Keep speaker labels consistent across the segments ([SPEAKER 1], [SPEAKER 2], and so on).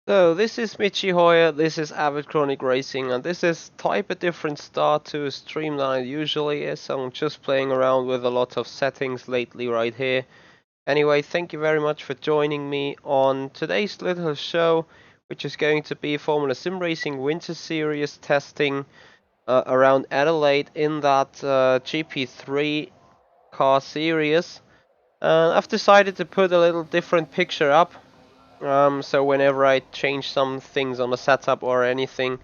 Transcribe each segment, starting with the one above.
[SPEAKER 1] So this is Michi Hoyer, this is Avid Chronic Racing, and this is type a different start to a stream than it usually is. I'm just playing around with a lot of settings lately right here. Anyway, thank you very much for joining me on today's little show, which is going to be Formula SimRacing Winter Series testing around Adelaide in that GP3 car series. I've decided to put a little different picture up. So whenever I change some things on the setup or anything,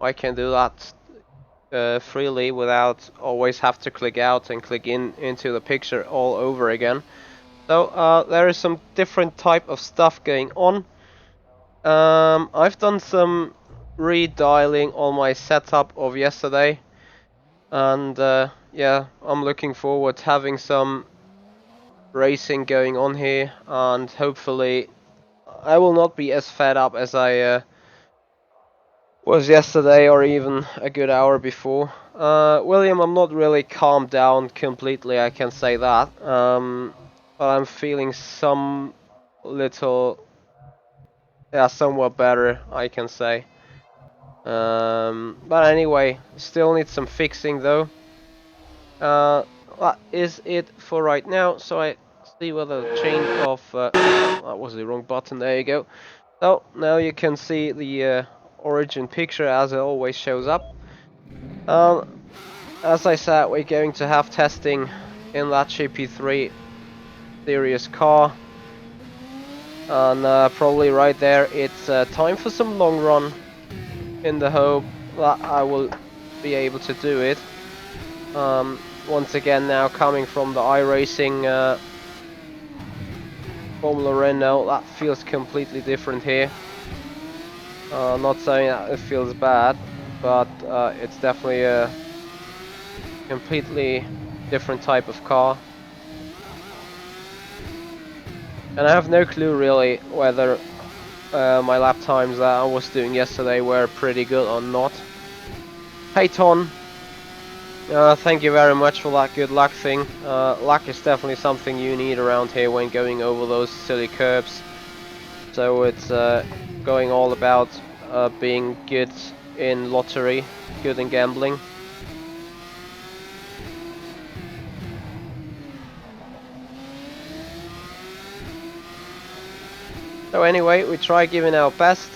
[SPEAKER 1] I can do that freely without always have to click out and click into the picture all over again. So there is some different type of stuff going on. I've done some redialing on my setup of yesterday, and yeah, I'm looking forward to having some racing going on here, and hopefully I will not be as fed up as I was yesterday or even a good hour before. William, I'm not really calmed down completely, I can say that. But I'm feeling some little, yeah, somewhat better, I can say. But anyway, still need some fixing though. That is it for right now. So I see whether the change of, that was the wrong button, there you go. So now you can see the origin picture as it always shows up. As I said, we're going to have testing in that GP3 Series car, and probably right there it's time for some long run in the hope that I will be able to do it. Once again, now coming from the iRacing Formula Renault, that feels completely different here. Not saying that it feels bad, but it's definitely a completely different type of car. And I have no clue really whether my lap times that I was doing yesterday were pretty good or not. Hey Ton, thank you very much for that good luck thing. Luck is definitely something you need around here when going over those silly curbs. So it's going all about being good in lottery, good in gambling. So anyway, we try giving our best.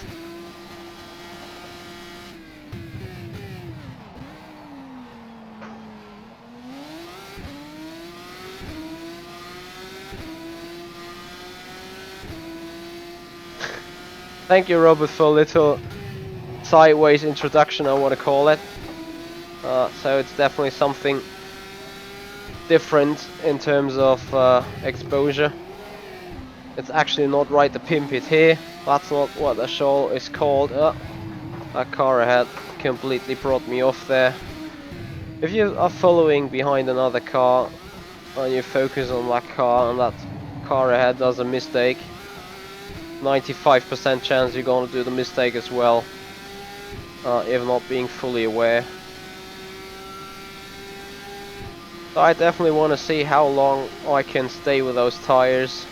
[SPEAKER 1] Thank you, Robert, for a little sideways introduction, I want to call it. So it's definitely something different in terms of exposure. It's actually not right to pimp it here. That's not what the show is called. That car ahead completely brought me off there. If you are following behind another car and you focus on that car and that car ahead does a mistake, 95% chance you're gonna do the mistake as well, if not being fully aware. So I definitely want to see how long I can stay with those tires.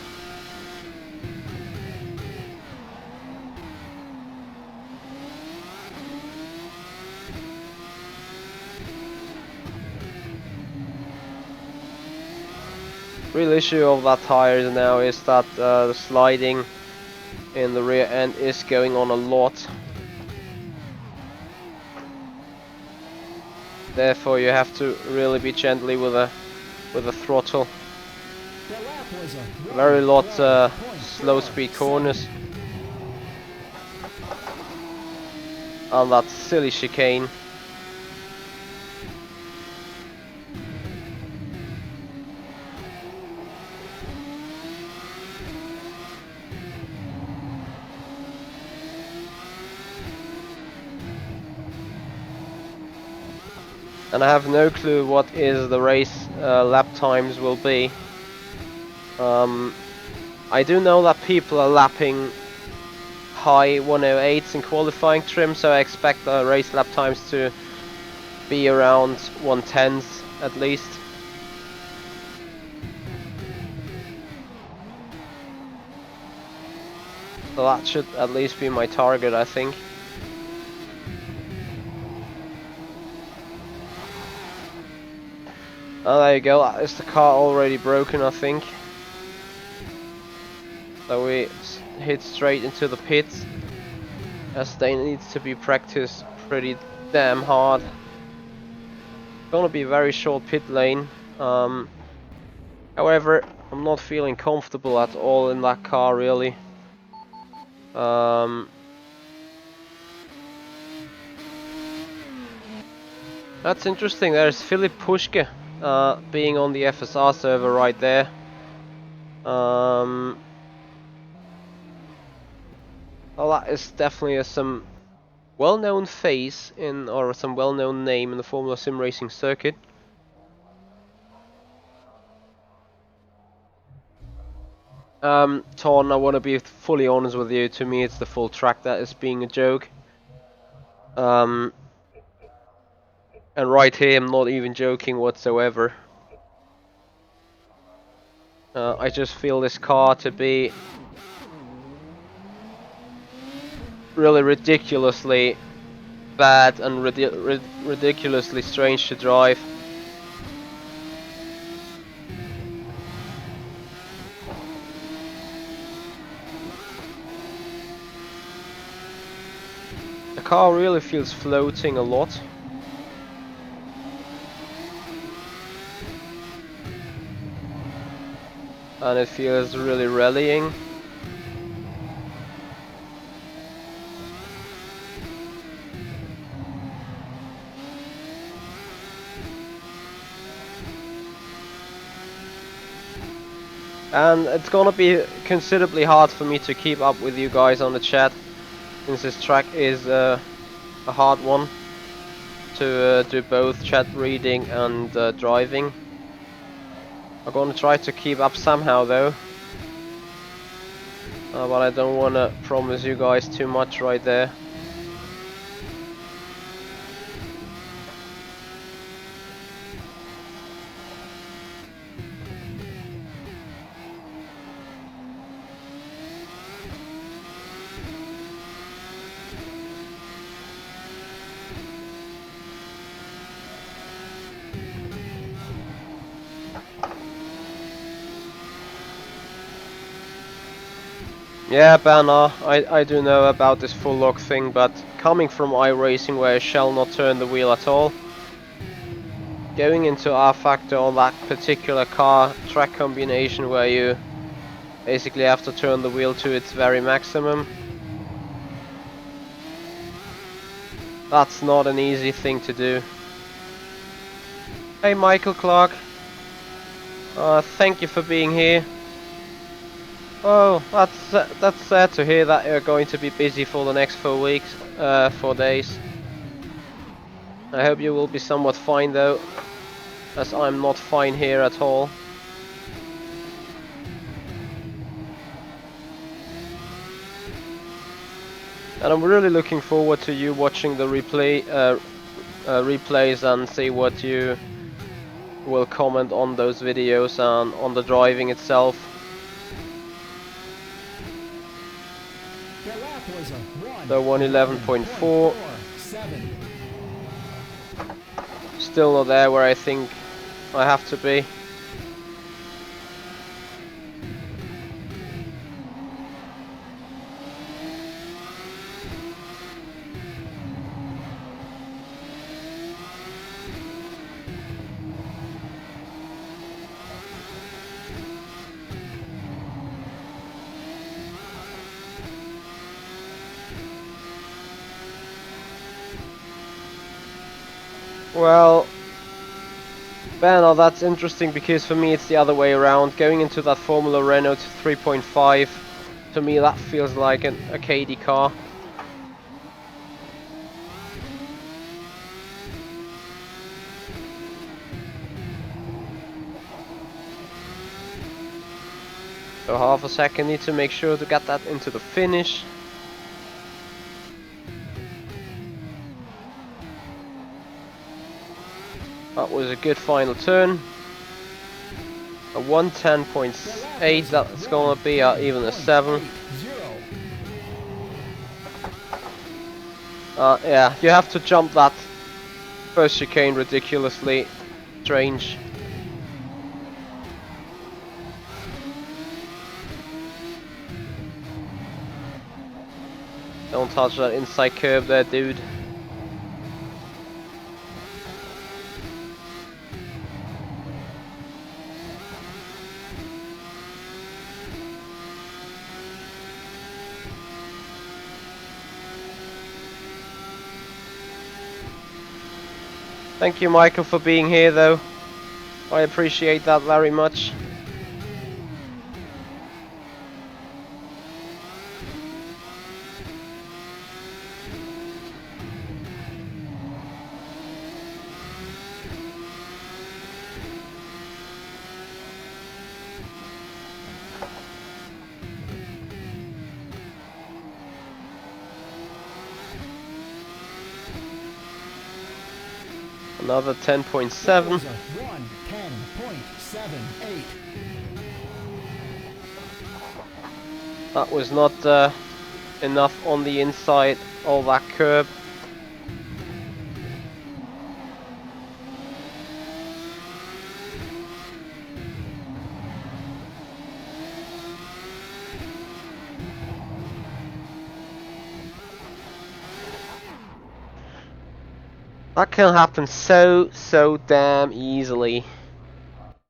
[SPEAKER 1] Real issue of that tires now is that the sliding in the rear end is going on a lot. Therefore you have to really be gently with the throttle. Very lot slow speed corners. And that silly chicane. And I have no clue what is the race lap times will be. I do know that people are lapping high 108s in qualifying trim, so I expect the race lap times to be around 110s at least. So that should at least be my target, I think. Oh, there you go. Is the car already broken, I think. So we hit straight into the pits, as they need to be practiced pretty damn hard. Gonna be a very short pit lane. However, I'm not feeling comfortable at all in that car, really. That's interesting. There's Philip Puschke being on the FSR server right there. Well, that is definitely some well-known face in, or some well-known name in the Formula Sim racing circuit. Torn, I want to be fully honest with you. To me, it's the full track that is being a joke. And right here, I'm not even joking whatsoever. I just feel this car to be really ridiculously bad and ridiculously strange to drive. The car really feels floating a lot. And it feels really rallying. And it's gonna be considerably hard for me to keep up with you guys on the chat, since this track is a hard one to do both chat reading and driving. I'm gonna try to keep up somehow though, but I don't wanna promise you guys too much right there. Yeah, Banner, I do know about this full lock thing, but coming from iRacing where I shall not turn the wheel at all, going into rFactor on that particular car track combination where you basically have to turn the wheel to its very maximum, that's not an easy thing to do. Hey Michael Clark, thank you for being here. Oh, that's sad to hear that you're going to be busy for the next 4 weeks, 4 days. I hope you will be somewhat fine though, as I'm not fine here at all. And I'm really looking forward to you watching the replays and see what you will comment on those videos and on the driving itself. So 111.4. Still not there where I think I have to be. Well, Banner, that's interesting because for me it's the other way around. Going into that Formula Renault 3.5, to me that feels like a KD car. So half a second, need to make sure to get that into the finish. That was a good final turn. A 110.8, that's gonna be even a 7. Yeah, you have to jump that first chicane ridiculously strange. Don't touch that inside curve there, dude. Thank you, Michael, for being here, though. I appreciate that very much. Another 10.7.
[SPEAKER 2] 1:10.78.
[SPEAKER 1] That was not enough on the inside of that curb. That can happen so damn easily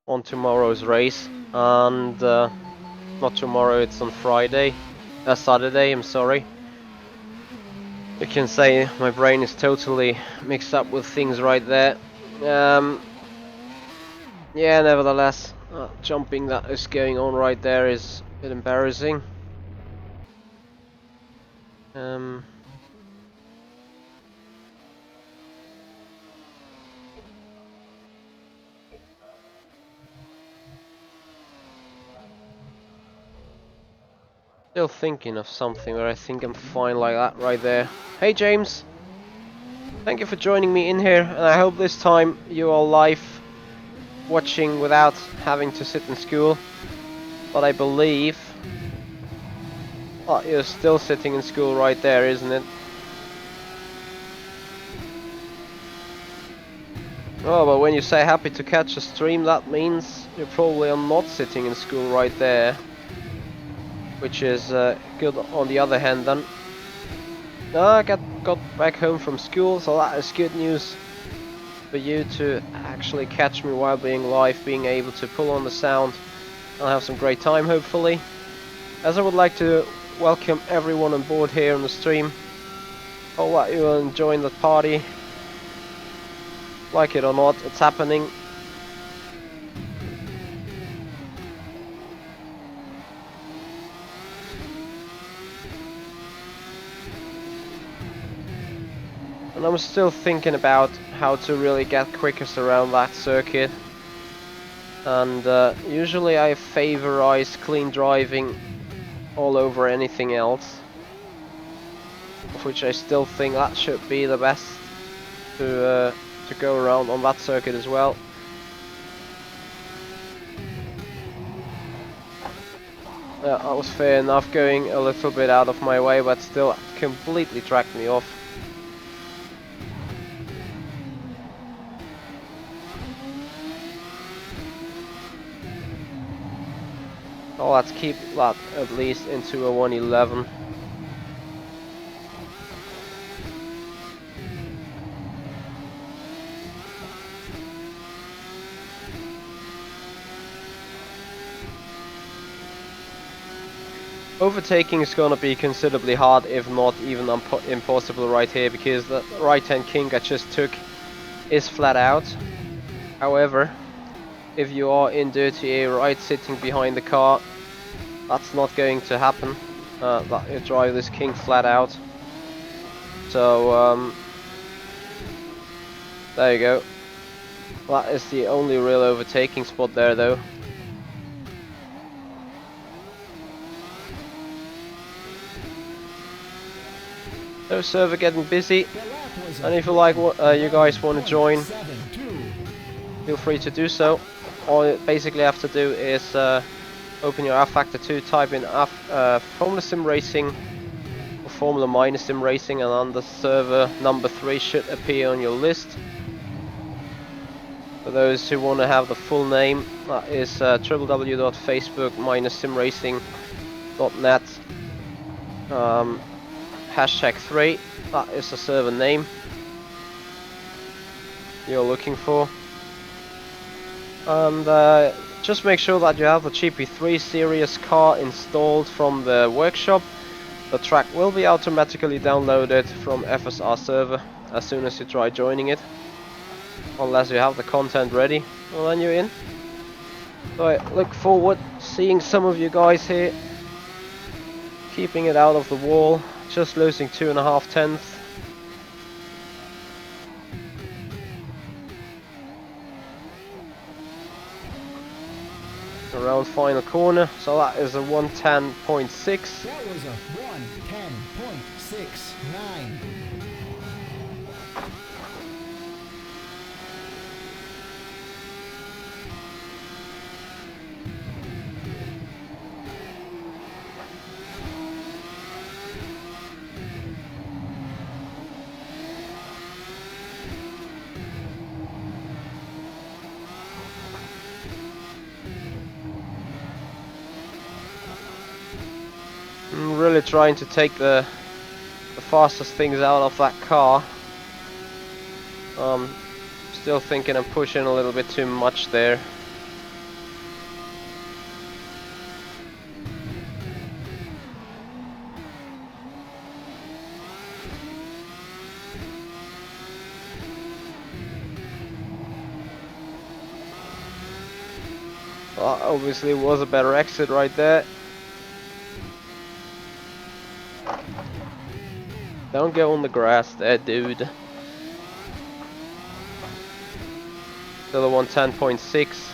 [SPEAKER 1] on tomorrow's race, and not tomorrow, it's on Friday, Saturday, I'm sorry. You can say my brain is totally mixed up with things right there. Yeah, nevertheless, jumping that is going on right there is a bit embarrassing. Still thinking of something, but I think I'm fine like that right there. Hey James, thank you for joining me in here, and I hope this time you are live watching without having to sit in school. But I believe you're still sitting in school right there, isn't it? Oh, but when you say happy to catch a stream, that means you probably are not sitting in school right there. Which is good on the other hand then. I got back home from school, so that is good news for you to actually catch me while being live, being able to pull on the sound. I'll have some great time, hopefully. As I would like to welcome everyone on board here on the stream. Hope that you are enjoying the party. Like it or not, it's happening. And I'm still thinking about how to really get quickest around that circuit. And usually I favorize clean driving all over anything else. Of which I still think that should be the best to go around on that circuit as well. That was fair enough, going a little bit out of my way, but still completely tracked me off. Oh, let's keep that at least into a 111. Overtaking is gonna be considerably hard, if not even impossible right here, because the right-hand kink I just took is flat out. However, if you are in dirty air right sitting behind the car, that's not going to happen. That you drive this kink flat out. So there you go. That is the only real overtaking spot there, though. So server getting busy, and if you like what you guys want to join, feel free to do so. All you basically have to do is open your rFactor 2, type in from the SimRacing Formula-SimRacing, and under server number 3 should appear on your list. For those who want to have the full name, that is www.facebook-simracing.net #3, that is the server name you're looking for. And just make sure that you have the GP3 Series car installed from the workshop. The track will be automatically downloaded from FSR server as soon as you try joining it. Unless you have the content ready, well then you're in. So I look forward to seeing some of you guys here. Keeping it out of the wall, just losing 2.5 tenths. Around final corner, so that is a 110.6.
[SPEAKER 2] That was a 110.69.
[SPEAKER 1] I'm really trying to take the fastest things out of that car. Still thinking I'm pushing a little bit too much there. Well, obviously was a better exit right there. Don't go on the grass there, dude. Still a 110.6.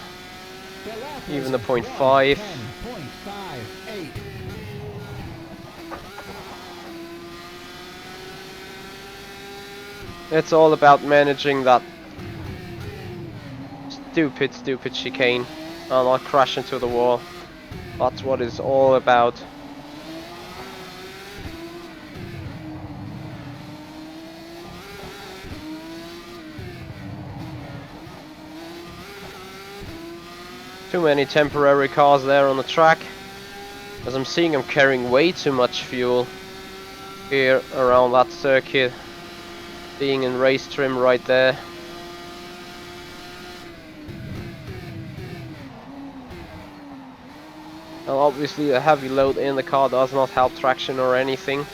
[SPEAKER 1] Even the 0.5. It's all about managing that stupid chicane and not crash into the wall. That's what it's all about. Too many temporary cars there on the track, as I'm seeing I'm carrying way too much fuel here around that circuit, being in race trim right there. Now obviously the heavy load in the car does not help traction or anything.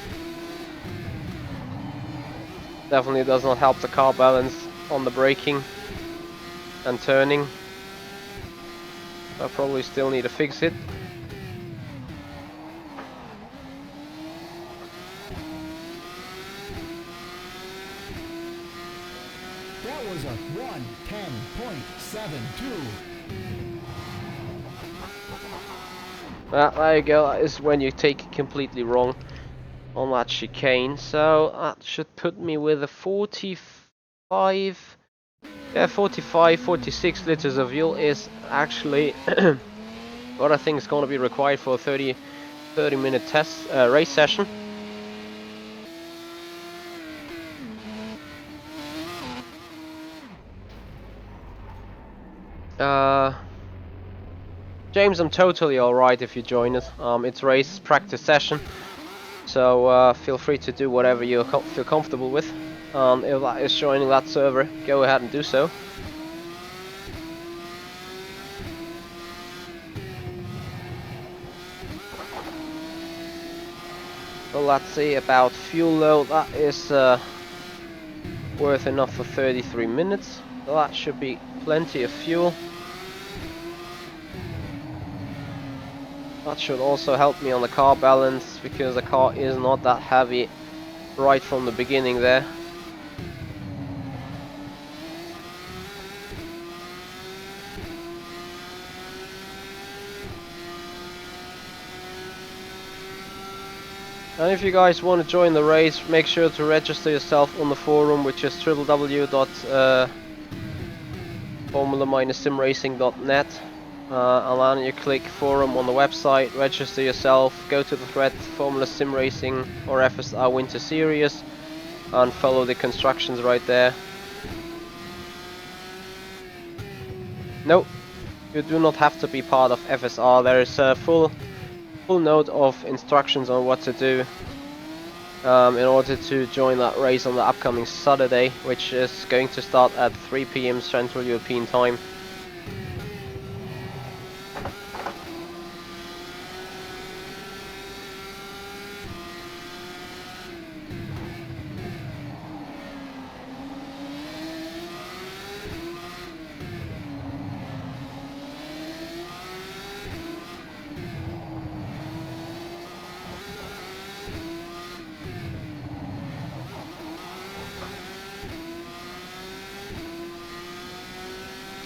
[SPEAKER 1] Definitely does not help the car balance on the braking and turning. I probably still need to fix it.
[SPEAKER 2] That was a 110.72.
[SPEAKER 1] There you go, that is when you take it completely wrong on that chicane. So that should put me with a 45, 46 liters of fuel is actually what I think is going to be required for a 30-minute test race session. James, I'm totally alright if you join us. It's race practice session, so feel free to do whatever you feel comfortable with. If that is joining that server, go ahead and do so. Well, let's see about fuel load. That is worth enough for 33 minutes. So that should be plenty of fuel. That should also help me on the car balance, because the car is not that heavy right from the beginning there. And if you guys want to join the race, make sure to register yourself on the forum, which is www.formula-simracing.net. and then you click forum on the website, register yourself, go to the thread Formula SimRacing or FSR Winter Series, and follow the constructions right there. No, you do not have to be part of FSR. There is a full note of instructions on what to do in order to join that race on the upcoming Saturday, which is going to start at 3 PM Central European Time.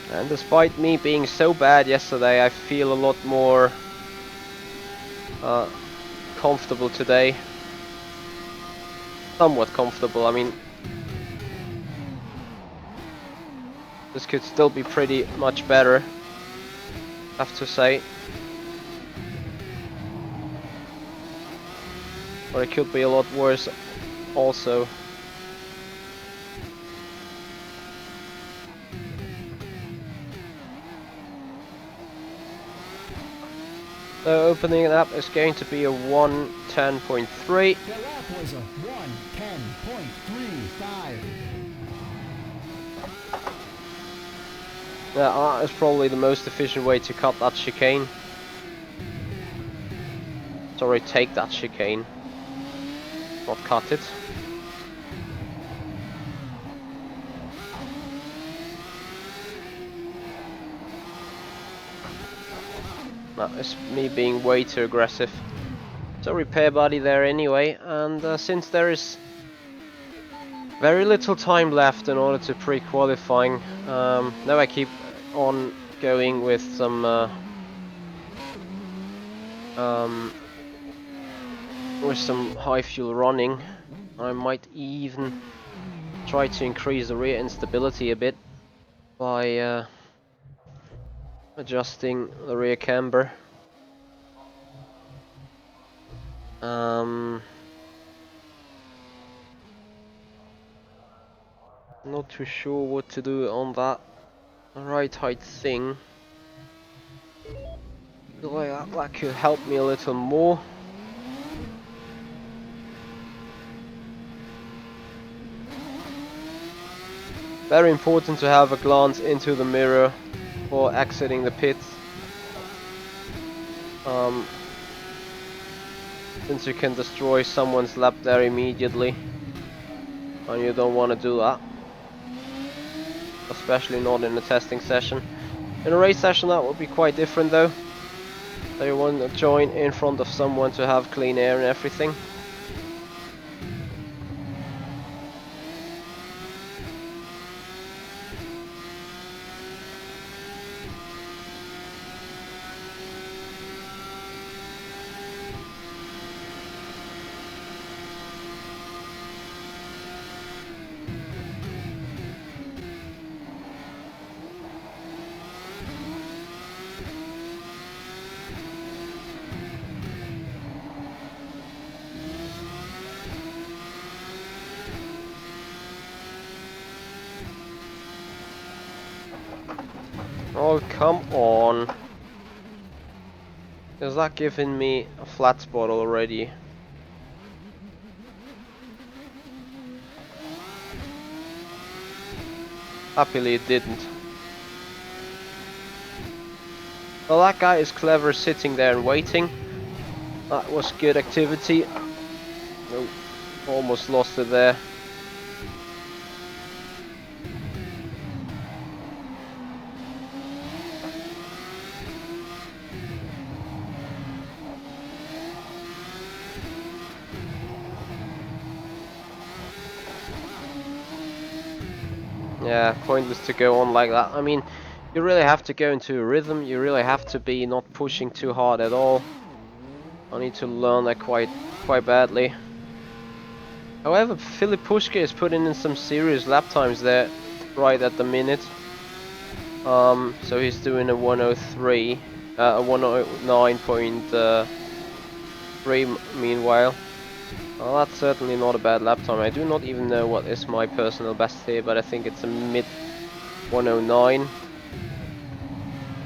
[SPEAKER 1] And despite me being so bad yesterday, I feel a lot more comfortable today. Somewhat comfortable. I mean, this could still be pretty much better, I have to say. But it could be a lot worse also. So opening it up is going to be a 1:10.3.
[SPEAKER 2] The lap was a 1:10.35.
[SPEAKER 1] That is probably the most efficient way to cut that chicane. Sorry, take that chicane, not cut it. That is me being way too aggressive. So repair body there anyway, and since there is very little time left in order to pre-qualifying, now I keep on going with some high fuel running. I might even try to increase the rear instability a bit by adjusting the rear camber. Not too sure what to do on that right height thing. Feel like that could help me a little more. Very important to have a glance into the mirror before exiting the pits. Since you can destroy someone's lap there immediately, and you don't want to do that. Especially not in a testing session. In a race session that would be quite different though. So you want to join in front of someone to have clean air and everything. Oh, come on. Is that giving me a flat spot already? Happily it didn't. Well, that guy is clever sitting there and waiting. That was good activity. Nope, almost lost it there. Yeah, pointless to go on like that. I mean, you really have to go into a rhythm. You really have to be not pushing too hard at all. I need to learn that quite badly. However, Philip Pushka is putting in some serious lap times there right at the minute. So he's doing a 103, a 109.3 meanwhile. Well, that's certainly not a bad lap time. I do not even know what is my personal best here, but I think it's a mid 109.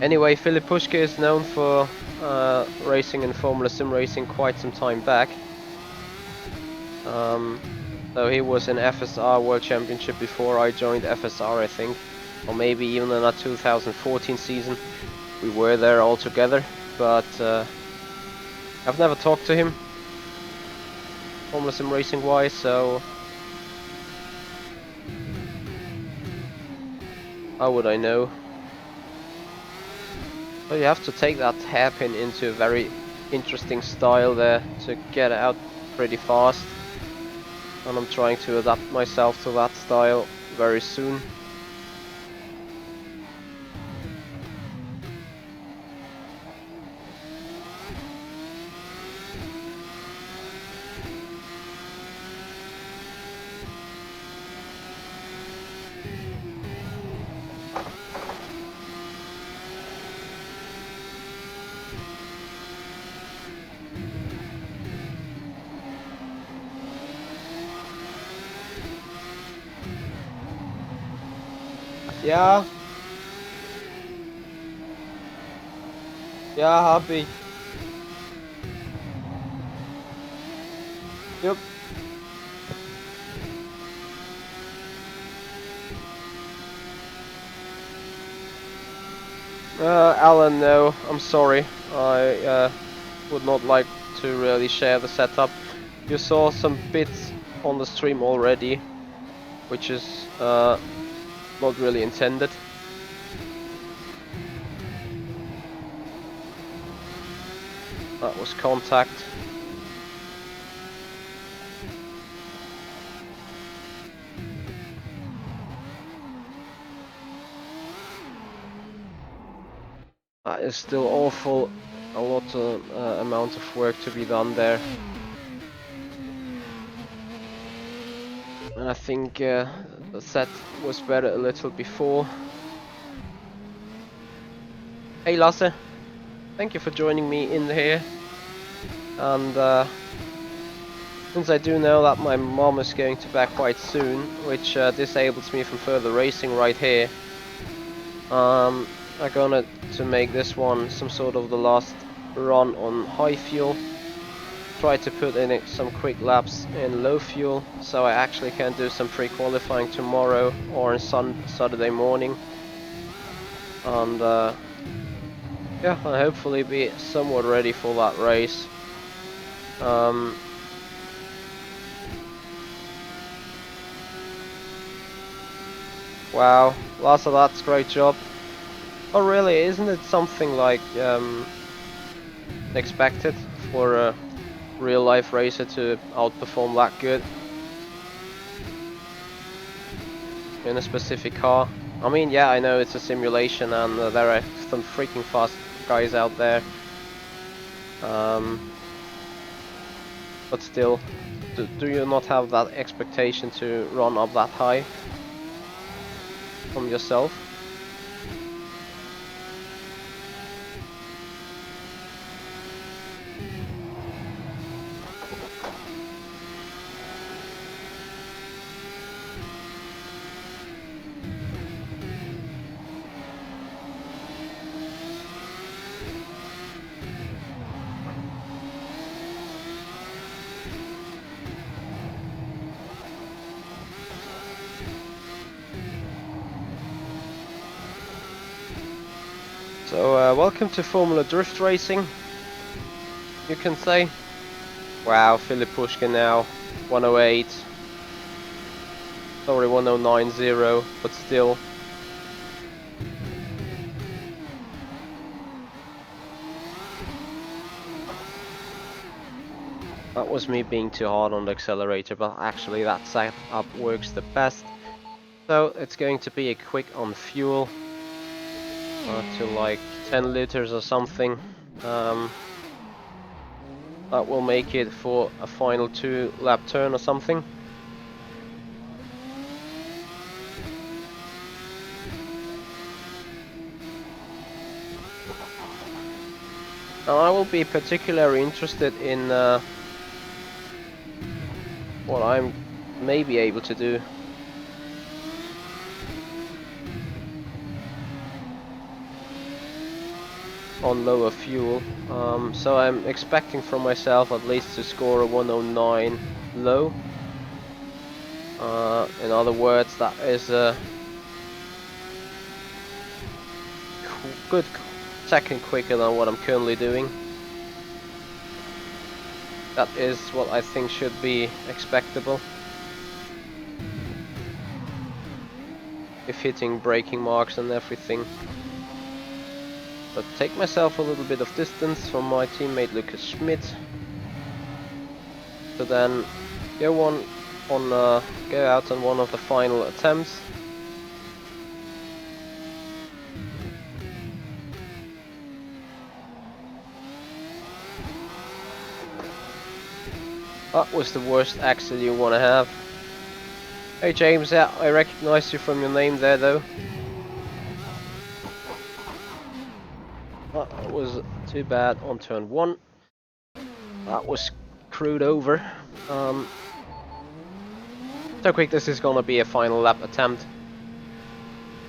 [SPEAKER 1] Anyway, Philip Pushka is known for racing in Formula Sim Racing quite some time back. So he was in FSR World Championship before I joined FSR, I think. Or maybe even in that 2014 season. We were there all together, but I've never talked to him, Formula Sim Racing wise, so how would I know? So you have to take that hairpin into a very interesting style there to get out pretty fast. And I'm trying to adapt myself to that style very soon. Yeah. Yeah, happy. Yep. Alan, no, I'm sorry. I would not like to really share the setup. You saw some bits on the stream already, which is not really intended. That was contact. That is still awful. A lot of amount of work to be done there. And I think the set was better a little before. Hey Lasse, thank you for joining me in here. And since I do know that my mom is going to back quite soon, which disables me from further racing right here, I'm gonna to make this one some sort of the last run on high fuel. Try to put in some quick laps in low fuel, so I actually can do some pre-qualifying tomorrow or on Saturday morning, and yeah, and hopefully be somewhat ready for that race. Wow, Lasse, that's great job. Oh really, isn't it something like expected for a real life racer to outperform that good in a specific car? I mean, yeah, I know it's a simulation and there are some freaking fast guys out there. But still, do you not have that expectation to run up that high from yourself? So, welcome to Formula Drift Racing, you can say. Wow, Philip Pushka now, 108. Sorry, 1090, but still. That was me being too hard on the accelerator, but actually that setup works the best. So, it's going to be a quick on fuel. To like 10 liters or something. That will make it for a final 2-lap turn or something. Now I will be particularly interested in what I'm maybe able to do. On lower fuel, so I'm expecting from myself at least to score a 109 low. In other words, that is a good second quicker than what I'm currently doing. That is what I think should be expectable if hitting braking marks and everything. But take myself a little bit of distance from my teammate Lucas Schmidt to then go out on one of the final attempts. That was the worst exit you want to have. Hey James, yeah, I recognize you from your name there though. That was too bad on turn 1. That was screwed over. So quick, this is gonna be a final lap attempt.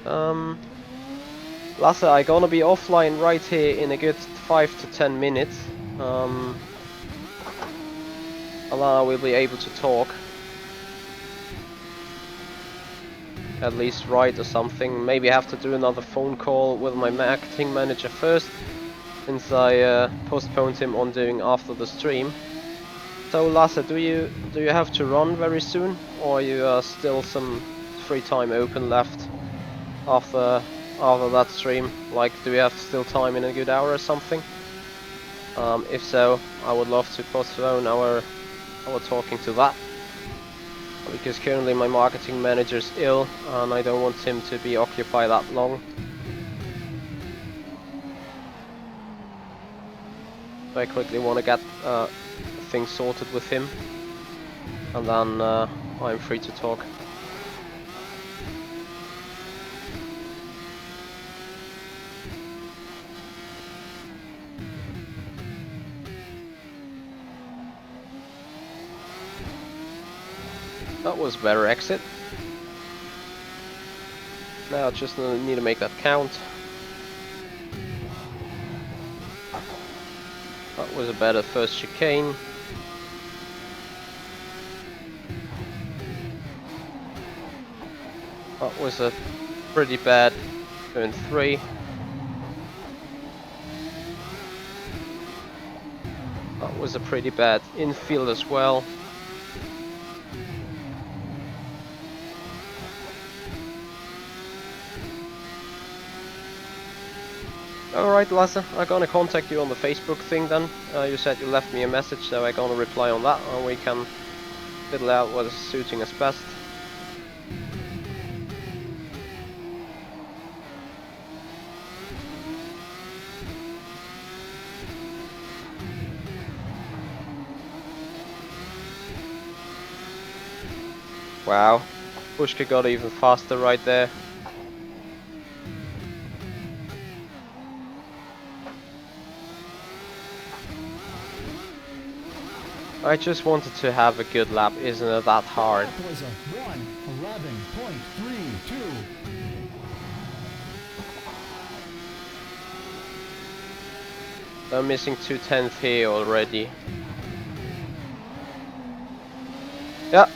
[SPEAKER 1] Lasse, I'm gonna be offline right here in a good 5 to 10 minutes. And then I will be able to talk. At least write or something. Maybe I have to do another phone call with my marketing manager first, since I postponed him on doing after the stream. So Lasse, do you have to run very soon, or you still some free time open left after that stream? Like, do we have still time in a good hour or something? If so, I would love to postpone our talking to that, because currently my marketing manager is ill and I don't want him to be occupied that long. So I quickly want to get things sorted with him, and then I'm free to talk. That was better exit. Now I just need to make that count. That was a better first chicane. That was a pretty bad turn 3. That was a pretty bad infield as well. Alright Lasse, I'm gonna contact you on the Facebook thing then. You said you left me a message, so I'm gonna reply on that and we can fiddle out what is suiting us best. Wow, Pushka got even faster right there. I just wanted to have a good lap, isn't it that hard?
[SPEAKER 2] That was a 1:11.32.
[SPEAKER 1] I'm missing 2/10 here already. Yeah.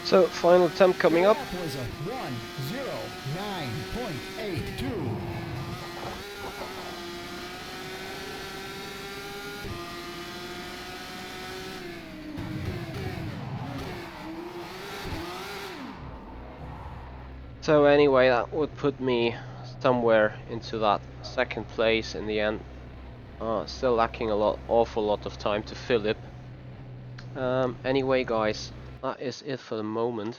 [SPEAKER 1] So, final attempt coming up.
[SPEAKER 2] That was a 1:09.82.
[SPEAKER 1] So anyway, that would put me somewhere into that second place in the end. Still lacking awful lot of time to Philip. Anyway, guys, that is it for the moment,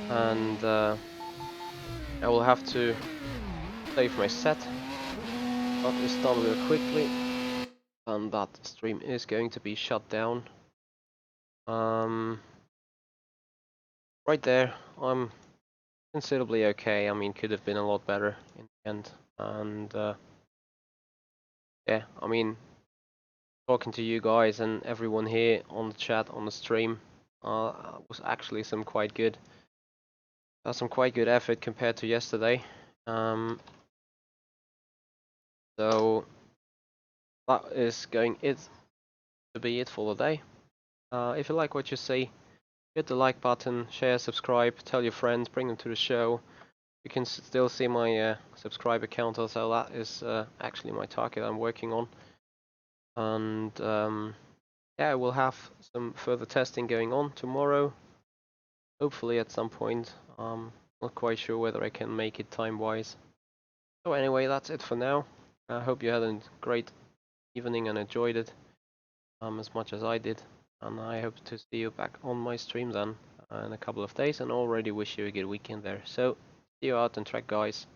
[SPEAKER 1] and I will have to save my set. Got this done real quickly, and that stream is going to be shut down. Right there, I'm considerably okay. I mean, could have been a lot better in the end, and yeah, I mean, talking to you guys and everyone here on the chat on the stream was actually some quite good effort compared to yesterday. So that is going to be it for the day. If you like what you see, hit the like button, share, subscribe, tell your friends, bring them to the show. You can still see my subscriber counter, so that is actually my target I'm working on. And yeah, we'll have some further testing going on tomorrow. Hopefully at some point. Not quite sure whether I can make it time-wise. So anyway, that's it for now. I hope you had a great evening and enjoyed it as much as I did. And I hope to see you back on my stream then in a couple of days, and already wish you a good weekend there. So, see you out on track, guys.